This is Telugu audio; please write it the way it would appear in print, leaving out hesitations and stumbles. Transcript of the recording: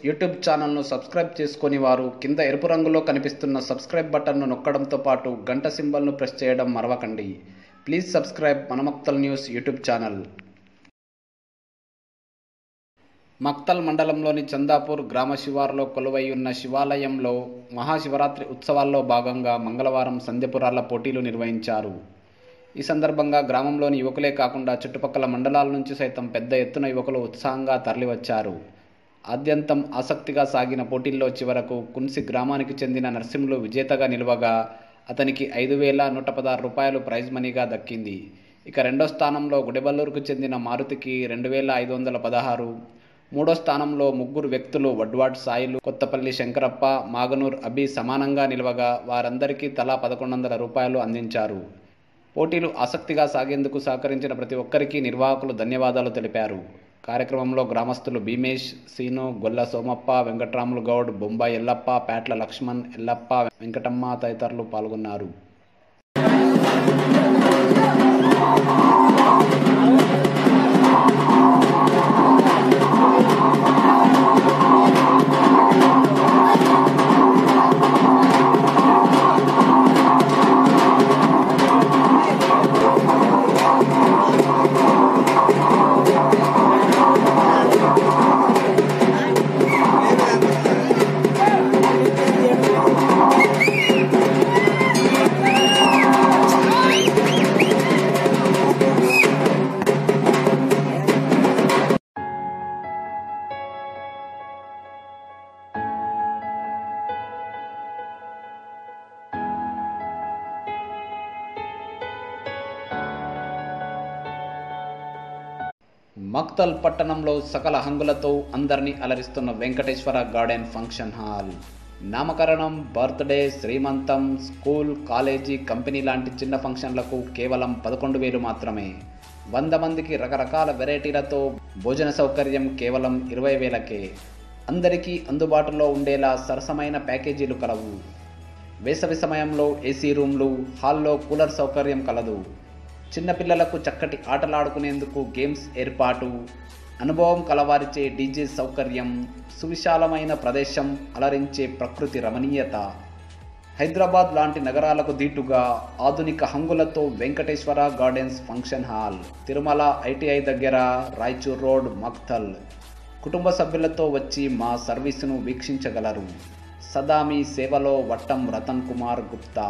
యూట్యూబ్ ఛానల్ను సబ్స్క్రైబ్ చేసుకొని వారు కింద ఎరుపు రంగులో కనిపిస్తున్న సబ్స్క్రైబ్ బటన్ను నొక్కడంతో పాటు గంట సింబల్ను ప్రెస్ చేయడం మరవకండి. ప్లీజ్ సబ్స్క్రైబ్ మన Maktal news YouTube channel. Maktal మండలంలోని చందాపూర్ గ్రామ శివారులో కొలువై ఉన్న శివాలయంలో మహాశివరాత్రి ఉత్సవాల్లో భాగంగా మంగళవారం సంధ్యపురాళ్ల పోటీలు నిర్వహించారు. ఈ సందర్భంగా గ్రామంలోని యువకులే కాకుండా చుట్టుపక్కల మండలాల నుంచి సైతం పెద్ద ఎత్తున యువకులు ఉత్సాహంగా తరలివచ్చారు. ఆద్యంతం ఆసక్తిగా సాగిన పోటీల్లో చివరకు కున్సి గ్రామానికి చెందిన నర్సింహులు విజేతగా నిలవగా అతనికి 5,116 రూపాయలు ప్రైజ్ మనీగా దక్కింది. ఇక రెండో స్థానంలో గుడెబల్లూరుకు చెందిన మారుతికి 2,516, మూడో స్థానంలో ముగ్గురు వ్యక్తులు వడ్వాడ్ సాయిలు, కొత్తపల్లి శంకరప్ప, మాగనూర్ అభి సమానంగా నిలవగా వారందరికీ తలా 1,100 రూపాయలు అందించారు. పోటీలు ఆసక్తిగా సాగేందుకు సహకరించిన ప్రతి ఒక్కరికి నిర్వాహకులు ధన్యవాదాలు తెలిపారు. కార్యక్రమంలో గ్రామస్తులు భీమేష్, సీను, గొల్ల సోమప్ప, వెంకట్రాములు గౌడ్, బొంబాయి ఎల్లప్ప, పేట్ల లక్ష్మణ్, ఎల్లప్ప, వెంకటమ్మ తదితరులు పాల్గొన్నారు. మక్తల్ పట్టణంలో సకల హంగులతో అందరినీ అలరిస్తున్న వెంకటేశ్వర గార్డెన్ ఫంక్షన్ హాల్. నామకరణం, బర్త్డే, శ్రీమంతం, స్కూల్, కాలేజీ, కంపెనీ లాంటి చిన్న ఫంక్షన్లకు కేవలం 11,000 మాత్రమే. 100 మందికి రకరకాల వెరైటీలతో భోజన సౌకర్యం కేవలం 20,000కే. అందరికీ అందుబాటులో ఉండేలా సరసమైన ప్యాకేజీలు కలవు. వేసవి సమయంలో ఏసీ రూమ్లు, హాల్లో కూలర్ సౌకర్యం కలదు. చిన్నపిల్లలకు చక్కటి ఆటలాడుకునేందుకు గేమ్స్ ఏర్పాటు, అనుభవం కలవారిచే డీజే సౌకర్యం, సువిశాలమైన ప్రదేశం, అలరించే ప్రకృతి రమణీయత. హైదరాబాద్ లాంటి నగరాలకు దీటుగా ఆధునిక హంగులతో Venkateswara gardens function hall, Tirumala ITI దగ్గర, రాయచూర్ రోడ్, మక్తల్. కుటుంబ సభ్యులతో వచ్చి మా సర్వీసును వీక్షించగలరు. సదా మీ సేవలో వట్టం రతన్ కుమార్ గుప్తా.